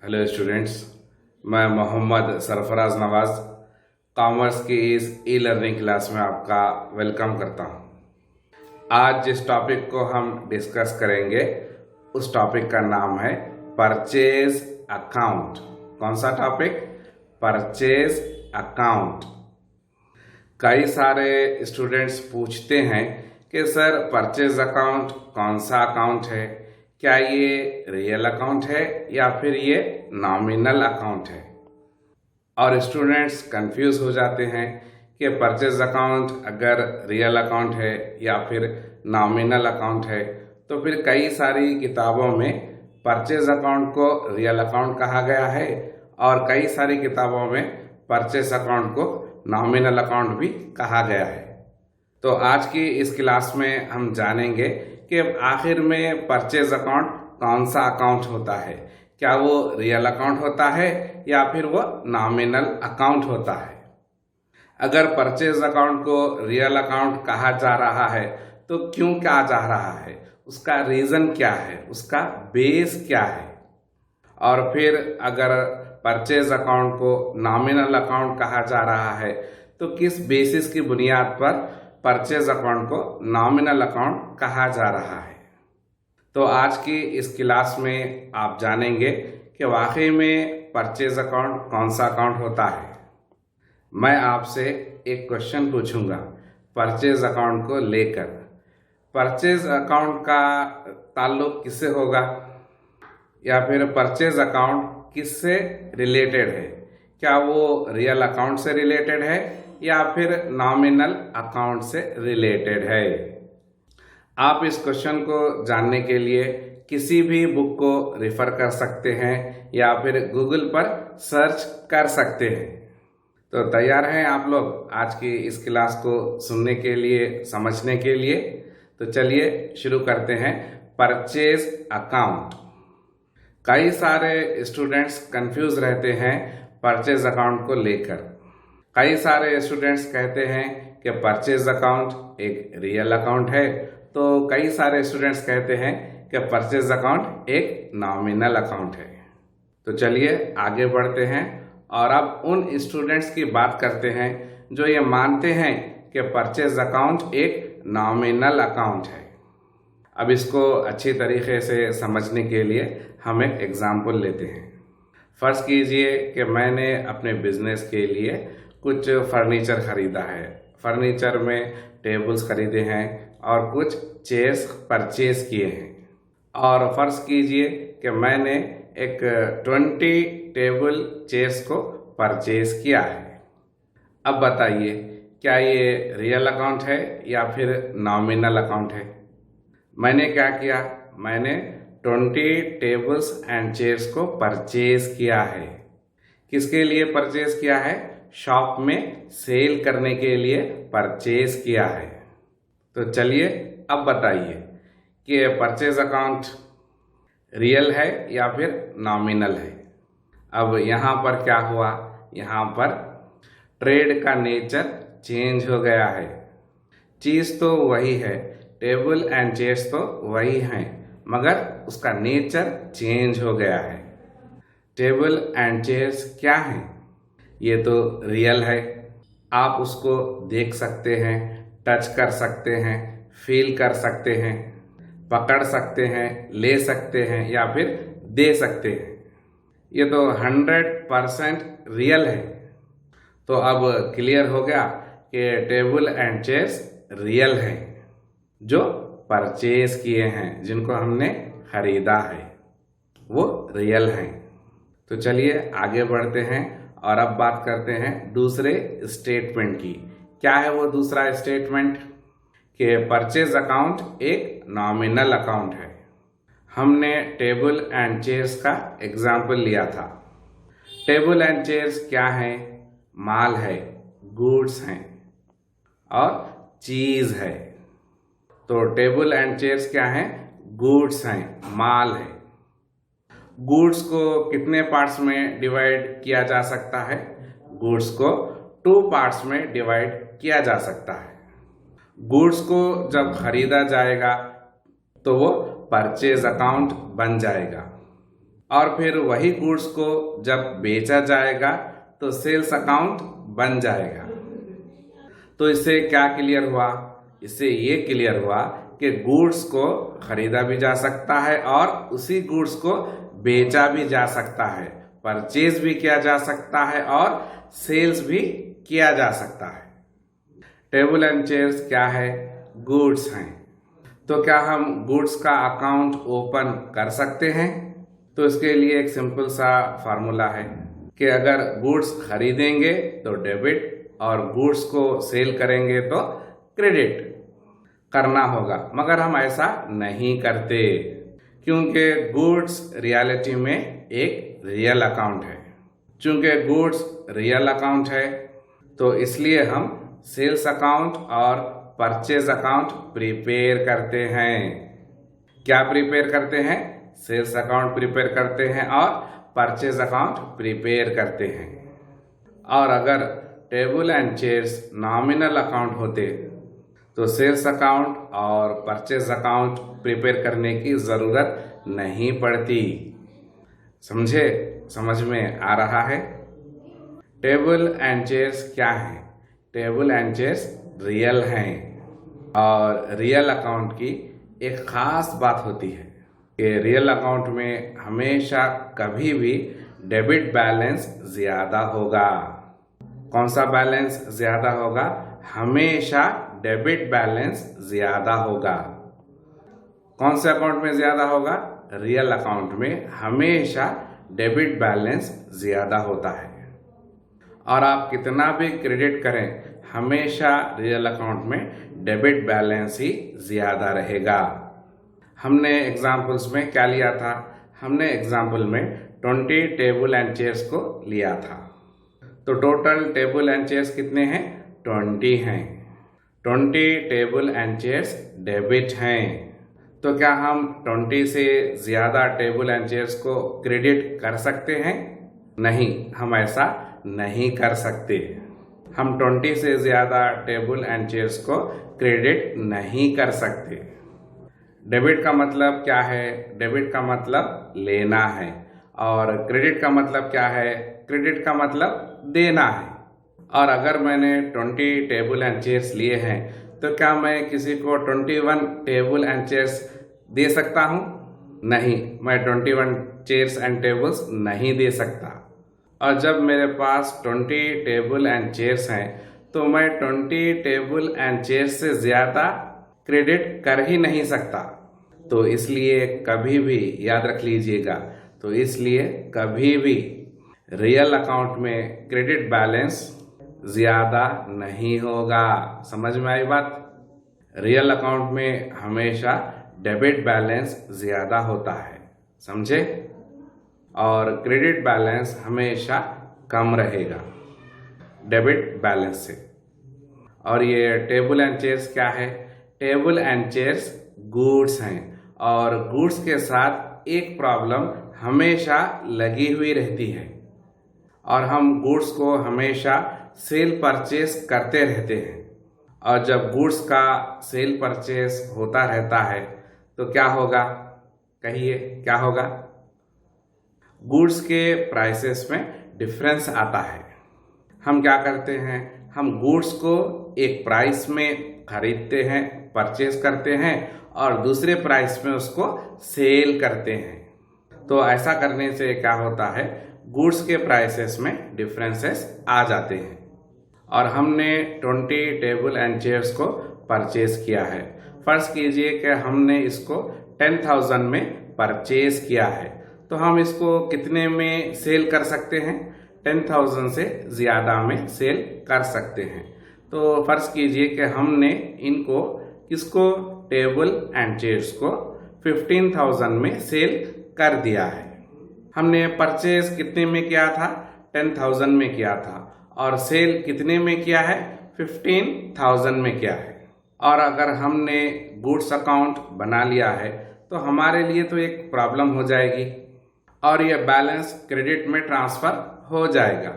Hello students, मैं Mohammad Sarfaraz Nawaz commerce की इस ई लर्निंग क्लास में आपका वेलकम करता हूं। आज जिस टॉपिक को हम डिस्कस करेंगे उस टॉपिक का नाम है परचेज अकाउंट। कौन सा टॉपिक? Purchase account. कई सारे स्टूडेंट्स पूछते हैं कि सर परचेज अकाउंट कौन सा अकाउंट है, क्या ये रियल अकाउंट है या फिर ये नॉमिनल अकाउंट है। और स्टूडेंट्स कंफ्यूज हो जाते हैं कि परचेज अकाउंट अगर रियल अकाउंट है या फिर नॉमिनल अकाउंट है, तो फिर कई सारी किताबों में परचेज अकाउंट को रियल अकाउंट कहा गया है और कई सारी किताबों में परचेज अकाउंट को नॉमिनल अकाउंट भी कहा गया है। तो आज की इस क्लास में हम जानेंगे कि आखिर में परचेज अकाउंट कौन सा अकाउंट होता है, क्या वो रियल अकाउंट होता है या फिर वो नॉमिनल अकाउंट होता है। अगर परचेज अकाउंट को रियल अकाउंट कहा जा रहा है तो क्यों कहा जा रहा है, उसका रीज़न क्या है, उसका बेस क्या है। और फिर अगर परचेज अकाउंट को नॉमिनल अकाउंट कहा जा रहा है तो किस बेसिस की बुनियाद पर परचेज अकाउंट को नॉमिनल अकाउंट कहा जा रहा है। तो आज की इस क्लास में आप जानेंगे कि वाकई में परचेज अकाउंट कौन सा अकाउंट होता है। मैं आपसे एक क्वेश्चन पूछूंगा परचेज अकाउंट को लेकर। परचेज अकाउंट का ताल्लुक किससे होगा या फिर परचेज अकाउंट किससे रिलेटेड है, क्या वो रियल अकाउंट से रिलेटेड है या फिर नॉमिनल अकाउंट से रिलेटेड है। आप इस क्वेश्चन को जानने के लिए किसी भी बुक को रिफर कर सकते हैं या फिर गूगल पर सर्च कर सकते हैं। तो तैयार हैं आप लोग आज की इस क्लास को सुनने के लिए, समझने के लिए? तो चलिए शुरू करते हैं। Purchase account. कई सारे स्टूडेंट्स कंफ्यूज रहते हैं परचेज अकाउंट को लेकर। कई सारे स्टूडेंट्स कहते हैं कि परचेज अकाउंट एक रियल अकाउंट है, तो कई सारे स्टूडेंट्स कहते हैं कि परचेज अकाउंट एक नॉमिनल अकाउंट है। तो चलिए आगे बढ़ते हैं और अब उन स्टूडेंट्स की बात करते हैं जो ये मानते हैं कि परचेज अकाउंट एक नॉमिनल अकाउंट है। अब इसको अच्छी तरीके से समझने के लिए हम एक एग्जाम्पल लेते हैं। फर्ज कीजिए कि मैंने अपने बिजनेस के लिए कुछ फर्नीचर खरीदा है। फर्नीचर में टेबल्स खरीदे हैं और कुछ चेयर्स परचेज किए हैं। और फर्ज कीजिए कि मैंने एक 20 टेबल चेयर्स को परचेज किया है। अब बताइए, क्या ये रियल अकाउंट है या फिर नॉमिनल अकाउंट है? मैंने क्या किया? मैंने 20 टेबल्स एंड चेयर्स को परचेज किया है। किसके लिए परचेज किया है? शॉप में सेल करने के लिए परचेज किया है। तो चलिए अब बताइए कि परचेज अकाउंट रियल है या फिर नॉमिनल है। अब यहाँ पर क्या हुआ? यहाँ पर ट्रेड का नेचर चेंज हो गया है। चीज़ तो वही है, टेबल एंड चेयर्स तो वही हैं, मगर उसका नेचर चेंज हो गया है। टेबल एंड चेयर्स क्या हैं? ये तो रियल है। आप उसको देख सकते हैं, टच कर सकते हैं, फील कर सकते हैं, पकड़ सकते हैं, ले सकते हैं या फिर दे सकते हैं। ये तो 100% रियल है। तो अब क्लियर हो गया कि टेबल एंड चेयर्स रियल हैं, जो परचेज किए हैं, जिनको हमने खरीदा है, वो रियल हैं। तो चलिए आगे बढ़ते हैं और अब बात करते हैं दूसरे स्टेटमेंट की। क्या है वो दूसरा स्टेटमेंट? कि परचेज अकाउंट एक नॉमिनल अकाउंट है। हमने टेबल एंड चेयर्स का एग्जाम्पल लिया था। टेबल एंड चेयर्स क्या है? माल है, गुड्स हैं और चीज़ है। तो टेबल एंड चेयर्स क्या हैं? गुड्स हैं, माल है। गुड्स को कितने पार्ट्स में डिवाइड किया जा सकता है? गुड्स को 2 पार्ट्स में डिवाइड किया जा सकता है। गुड्स को जब खरीदा जाएगा तो वो परचेज अकाउंट बन जाएगा। और फिर वही गुड्स को जब बेचा जाएगा तो सेल्स अकाउंट बन जाएगा। तो इससे क्या क्लियर हुआ? इससे ये क्लियर हुआ कि गुड्स को खरीदा भी जा सकता है और उसी गुड्स को बेचा भी जा सकता है, परचेज भी किया जा सकता है और सेल्स भी किया जा सकता है। टेबल एंड चेयर्स क्या है? गुड्स हैं। तो क्या हम गुड्स का अकाउंट ओपन कर सकते हैं? तो इसके लिए एक सिंपल सा फार्मूला है कि अगर गुड्स खरीदेंगे तो डेबिट और गुड्स को सेल करेंगे तो क्रेडिट करना होगा, मगर हम ऐसा नहीं करते क्योंकि गुड्स रियलिटी में एक रियल अकाउंट है। चूंकि गुड्स रियल अकाउंट है तो इसलिए हम सेल्स अकाउंट और परचेज अकाउंट प्रिपेयर करते हैं। क्या प्रिपेयर करते हैं? सेल्स अकाउंट प्रिपेयर करते हैं और परचेज अकाउंट प्रिपेयर करते हैं। और अगर table and chairs nominal account होते तो सेल्स अकाउंट और परचेज अकाउंट प्रिपेयर करने की ज़रूरत नहीं पड़ती। समझे? समझ में आ रहा है? टेबल एंड चेयर्स क्या है? टेबल एंड चेयर्स रियल हैं और रियल अकाउंट की एक ख़ास बात होती है कि रियल अकाउंट में हमेशा कभी भी डेबिट बैलेंस ज़्यादा होगा। कौन सा बैलेंस ज़्यादा होगा? हमेशा डेबिट बैलेंस ज़्यादा होगा। कौन से अकाउंट में ज़्यादा होगा? रियल अकाउंट में हमेशा डेबिट बैलेंस ज़्यादा होता है। और आप कितना भी क्रेडिट करें, हमेशा रियल अकाउंट में डेबिट बैलेंस ही ज़्यादा रहेगा। हमने एग्जाम्पल्स में क्या लिया था? हमने एग्जाम्पल में 20 टेबल एंड चेयर्स को लिया था। तो टोटल टेबल एंड चेयर्स कितने हैं? 20 हैं। 20 टेबल एंड चेयर्स डेबिट हैं। तो क्या हम 20 से ज़्यादा टेबल एंड चेयर्स को क्रेडिट कर सकते हैं? नहीं, हम ऐसा नहीं कर सकते। हम 20 से ज़्यादा टेबल एंड चेयर्स को क्रेडिट नहीं कर सकते। डेबिट का मतलब क्या है? डेबिट का मतलब लेना है और क्रेडिट का मतलब क्या है? क्रेडिट का मतलब देना है। और अगर मैंने 20 टेबल एंड चेयर्स लिए हैं तो क्या मैं किसी को 21 टेबल एंड चेयर्स दे सकता हूँ? नहीं, मैं 21 चेयर्स एंड टेबल्स नहीं दे सकता। और जब मेरे पास 20 टेबल एंड चेयर्स हैं तो मैं 20 टेबल एंड चेयर्स से ज़्यादा क्रेडिट कर ही नहीं सकता। तो इसलिए कभी भी याद रख लीजिएगा, तो इसलिए कभी भी रियल अकाउंट में क्रेडिट बैलेंस ज़्यादा नहीं होगा। समझ में आई बात? रियल अकाउंट में हमेशा डेबिट बैलेंस ज़्यादा होता है। समझे? और क्रेडिट बैलेंस हमेशा कम रहेगा डेबिट बैलेंस से। और ये टेबल एंड चेयर्स क्या है? टेबल एंड चेयर्स गुड्स हैं और गुड्स के साथ एक प्रॉब्लम हमेशा लगी हुई रहती है और हम गुड्स को हमेशा सेल परचेस करते रहते हैं। और जब गुड्स का सेल परचेस होता रहता है तो क्या होगा? कहिए, क्या होगा? गुड्स के प्राइसेस में डिफरेंस आता है। हम क्या करते हैं? हम गुड्स को एक प्राइस में खरीदते हैं, परचेज करते हैं और दूसरे प्राइस में उसको सेल करते हैं। तो ऐसा करने से क्या होता है? गुड्स के प्राइसेस में डिफरेंसेस आ जाते हैं। और हमने 20 टेबल एंड चेयर्स को परचेज किया है। फर्ज कीजिए कि हमने इसको 10,000 में परचेज किया है, तो हम इसको कितने में सेल कर सकते हैं? 10,000 से ज़्यादा में सेल कर सकते हैं। तो फर्ज कीजिए कि हमने इनको किसको? टेबल एंड चेयर्स को 15,000 में सेल कर दिया है। हमने परचेज कितने में किया था? 10,000 में किया था और सेल कितने में किया है? 15,000 में किया है। और अगर हमने गुड्स अकाउंट बना लिया है तो हमारे लिए तो एक प्रॉब्लम हो जाएगी और यह बैलेंस क्रेडिट में ट्रांसफ़र हो जाएगा,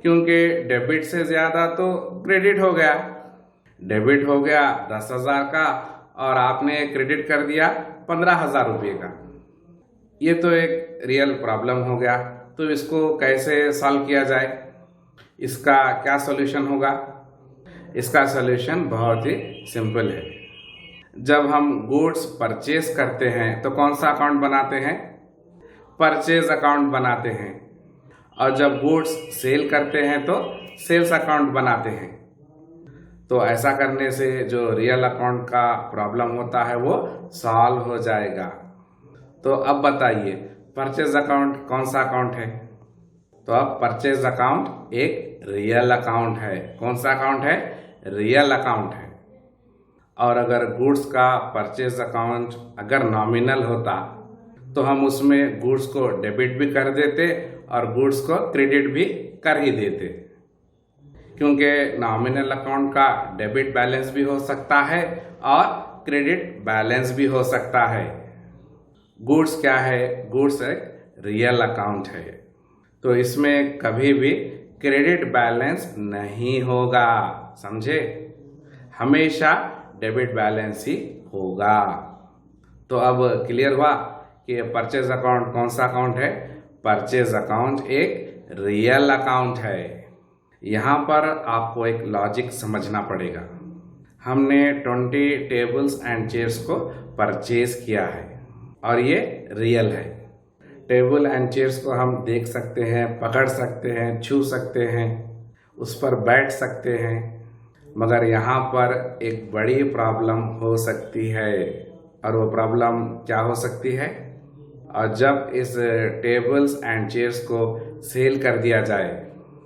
क्योंकि डेबिट से ज़्यादा तो क्रेडिट हो गया। डेबिट हो गया 10,000 का और आपने क्रेडिट कर दिया 15,000 रुपये का। ये तो एक रियल प्रॉब्लम हो गया। तो इसको कैसे सॉल्व किया जाए, इसका क्या सॉल्यूशन होगा? इसका सॉल्यूशन बहुत ही सिंपल है। जब हम गुड्स परचेज करते हैं तो कौन सा अकाउंट बनाते हैं? परचेज अकाउंट बनाते हैं। और जब गुड्स सेल करते हैं तो सेल्स अकाउंट बनाते हैं। तो ऐसा करने से जो रियल अकाउंट का प्रॉब्लम होता है वो सॉल्व हो जाएगा। तो अब बताइए, परचेज अकाउंट कौन सा अकाउंट है? तो अब परचेज अकाउंट एक रियल अकाउंट है। कौन सा अकाउंट है? रियल अकाउंट है। और अगर गुड्स का परचेज अकाउंट अगर नॉमिनल होता तो हम उसमें गुड्स को डेबिट भी कर देते और गुड्स को क्रेडिट भी कर ही देते, क्योंकि नॉमिनल अकाउंट का डेबिट बैलेंस भी हो सकता है और क्रेडिट बैलेंस भी हो सकता है। गुड्स क्या है? गुड्स एक रियल अकाउंट है, तो इसमें कभी भी क्रेडिट बैलेंस नहीं होगा, समझे? हमेशा डेबिट बैलेंस ही होगा। तो अब क्लियर हुआ कि परचेज अकाउंट कौन सा अकाउंट है? परचेज अकाउंट एक रियल अकाउंट है। यहाँ पर आपको एक लॉजिक समझना पड़ेगा। हमने 20 टेबल्स एंड चेयर्स को परचेज किया है और ये रियल है। टेबल एंड चेयर्स को हम देख सकते हैं, पकड़ सकते हैं, छू सकते हैं, उस पर बैठ सकते हैं, मगर यहाँ पर एक बड़ी प्रॉब्लम हो सकती है। और वो प्रॉब्लम क्या हो सकती है? और जब इस टेबल्स एंड चेयर्स को सेल कर दिया जाए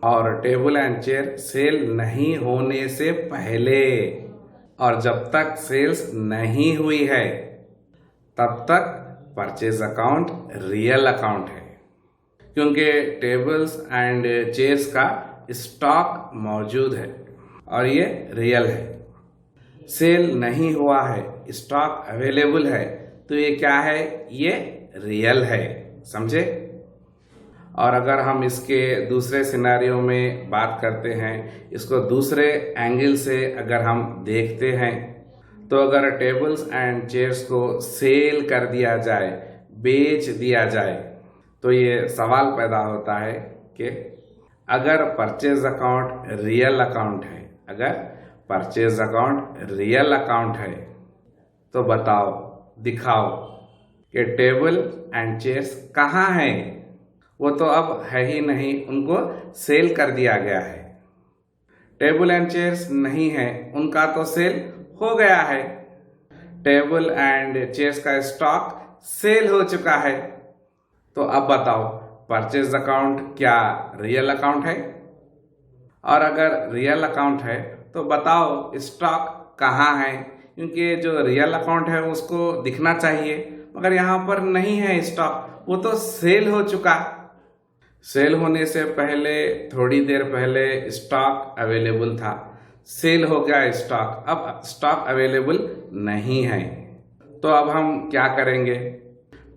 और टेबल एंड चेयर सेल नहीं होने से पहले और जब तक सेल्स नहीं हुई है तब तक परचेज अकाउंट रियल अकाउंट है, क्योंकि टेबल्स एंड चेयर्स का स्टॉक मौजूद है और ये रियल है। सेल नहीं हुआ है, स्टॉक अवेलेबल है, तो ये क्या है? ये रियल है, समझे? और अगर हम इसके दूसरे सिनेरियो में बात करते हैं, इसको दूसरे एंगल से अगर हम देखते हैं, तो अगर टेबल्स एंड चेयर्स को सेल कर दिया जाए, बेच दिया जाए, तो ये सवाल पैदा होता है कि अगर परचेज अकाउंट रियल अकाउंट है, अगर परचेज अकाउंट रियल अकाउंट है, तो बताओ, दिखाओ कि टेबल एंड चेयर्स कहाँ हैं? वो तो अब है ही नहीं, उनको सेल कर दिया गया है। टेबल एंड चेयर्स नहीं है, उनका तो सेल हो गया है। टेबल एंड चेयर्स का स्टॉक सेल हो चुका है। तो अब बताओ, परचेज अकाउंट क्या रियल अकाउंट है? और अगर रियल अकाउंट है तो बताओ स्टॉक कहाँ है? क्योंकि जो रियल अकाउंट है उसको दिखना चाहिए, मगर यहाँ पर नहीं है स्टॉक, वो तो सेल हो चुका। सेल होने से पहले थोड़ी देर पहले स्टॉक अवेलेबल था, सेल हो गया स्टॉक, अब स्टॉक अवेलेबल नहीं है। तो अब हम क्या करेंगे?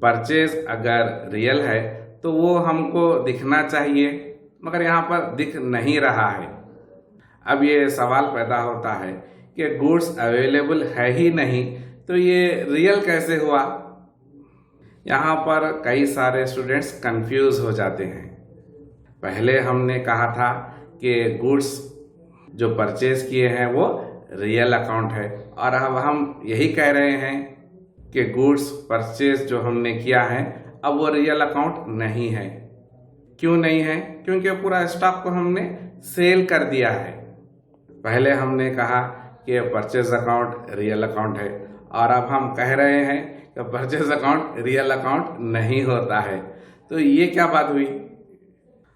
परचेज अगर रियल है तो वो हमको दिखना चाहिए, मगर यहाँ पर दिख नहीं रहा है। अब ये सवाल पैदा होता है कि गुड्स अवेलेबल है ही नहीं, तो ये रियल कैसे हुआ? यहाँ पर कई सारे स्टूडेंट्स कंफ्यूज हो जाते हैं। पहले हमने कहा था कि गुड्स जो परचेज किए हैं वो रियल अकाउंट है, और अब हम यही कह रहे हैं कि गुड्स परचेज जो हमने किया है अब वो रियल अकाउंट नहीं है। क्यों नहीं है? क्योंकि पूरा स्टॉक को हमने सेल कर दिया है। पहले हमने कहा कि परचेज अकाउंट रियल अकाउंट है, और अब हम कह रहे हैं कि परचेज अकाउंट रियल अकाउंट नहीं होता है। तो ये क्या बात हुई?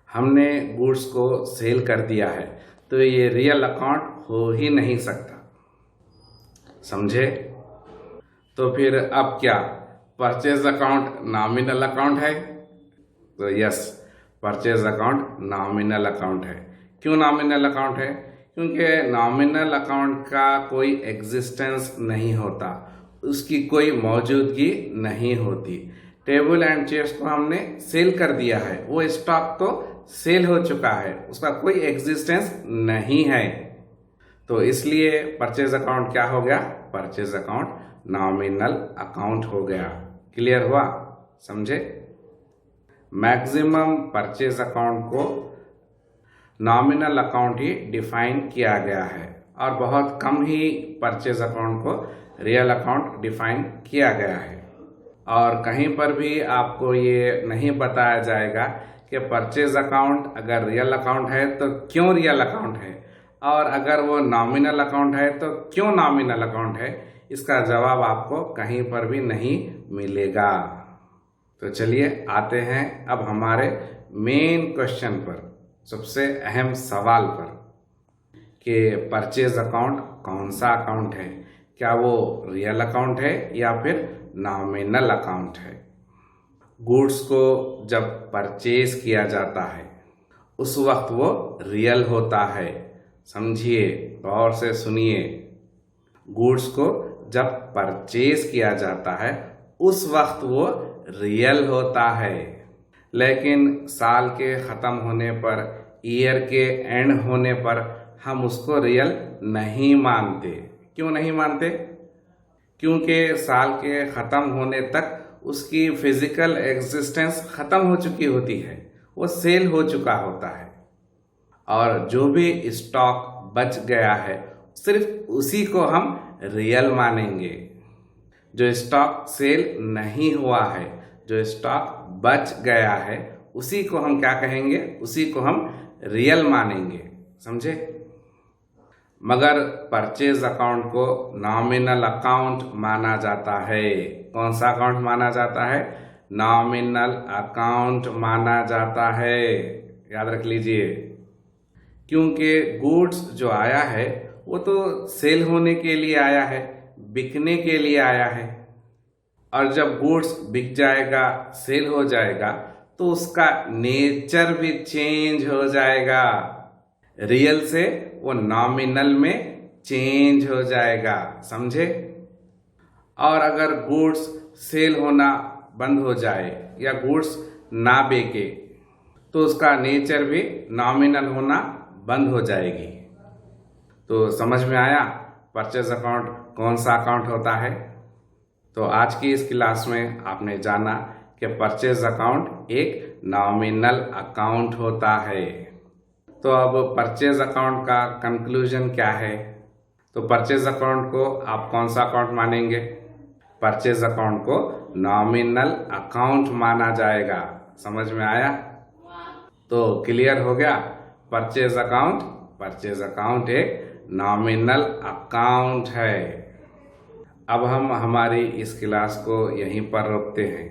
हमने गुड्स को सेल कर दिया है, तो ये रियल अकाउंट हो ही नहीं सकता, समझे? तो फिर अब क्या परचेज अकाउंट नॉमिनल अकाउंट है? तो yes, purchase account nominal account है। क्यों नॉमिनल अकाउंट है? क्योंकि नॉमिनल अकाउंट का कोई एग्जिस्टेंस नहीं होता, उसकी कोई मौजूदगी नहीं होती। टेबल एंड चेयर्स को हमने सेल कर दिया है, वो स्टॉक तो सेल हो चुका है, उसका कोई एग्जिस्टेंस नहीं है। तो इसलिए परचेज अकाउंट क्या हो गया? परचेज अकाउंट नॉमिनल अकाउंट हो गया। क्लियर हुआ? समझे? मैक्सिमम परचेज अकाउंट को नॉमिनल अकाउंट ही डिफाइन किया गया है और बहुत कम ही परचेज अकाउंट को रियल अकाउंट डिफाइन किया गया है। और कहीं पर भी आपको ये नहीं बताया जाएगा कि परचेज अकाउंट अगर रियल अकाउंट है तो क्यों रियल अकाउंट है, और अगर वो नॉमिनल अकाउंट है तो क्यों नॉमिनल अकाउंट है। इसका जवाब आपको कहीं पर भी नहीं मिलेगा। तो चलिए आते हैं अब हमारे मेन क्वेश्चन पर, सबसे अहम सवाल पर, कि परचेज अकाउंट कौन सा अकाउंट है, क्या वो रियल अकाउंट है या फिर नॉमिनल अकाउंट है। गुड्स को जब परचेज किया जाता है उस वक्त वो रियल होता है। समझिए, गौर से सुनिए। गुड्स को जब परचेज किया जाता है उस वक्त वो रियल होता है, लेकिन साल के ख़त्म होने पर, ईयर के एंड होने पर हम उसको रियल नहीं मानते। क्यों नहीं मानते? क्योंकि साल के ख़त्म होने तक उसकी फिजिकल एग्जिस्टेंस ख़त्म हो चुकी होती है, वो सेल हो चुका होता है, और जो भी स्टॉक बच गया है सिर्फ उसी को हम रियल मानेंगे। जो स्टॉक सेल नहीं हुआ है, जो स्टॉक बच गया है, उसी को हम क्या कहेंगे? उसी को हम रियल मानेंगे। समझे? मगर परचेज अकाउंट को नॉमिनल अकाउंट माना जाता है। कौन सा अकाउंट माना जाता है? नॉमिनल अकाउंट माना जाता है। याद रख लीजिए, क्योंकि गुड्स जो आया है वो तो सेल होने के लिए आया है, बिकने के लिए आया है, और जब गुड्स बिक जाएगा, सेल हो जाएगा, तो उसका नेचर भी चेंज हो जाएगा। रियल से वो नॉमिनल में चेंज हो जाएगा। समझे? और अगर गुड्स सेल होना बंद हो जाए या गुड्स ना बेके तो उसका नेचर भी नॉमिनल होना बंद हो जाएगी। तो समझ में आया परचेज अकाउंट कौन सा अकाउंट होता है? तो आज की इस क्लास में आपने जाना कि परचेज अकाउंट एक नॉमिनल अकाउंट होता है। तो अब परचेज अकाउंट का कंक्लूजन क्या है? तो परचेज अकाउंट को आप कौन सा अकाउंट मानेंगे? परचेज अकाउंट को नॉमिनल अकाउंट माना जाएगा। समझ में आया? तो क्लियर हो गया? परचेज अकाउंट एक नॉमिनल अकाउंट है। अब हम हमारी इस क्लास को यहीं पर रोकते हैं,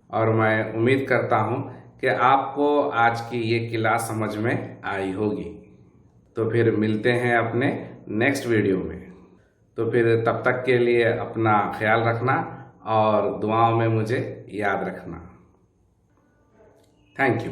और मैं उम्मीद करता हूँ कि आपको आज की ये क्लास समझ में आई होगी। तो फिर मिलते हैं अपने नेक्स्ट वीडियो में। तो फिर तब तक के लिए अपना ख्याल रखना और दुआओं में मुझे याद रखना। Thank you.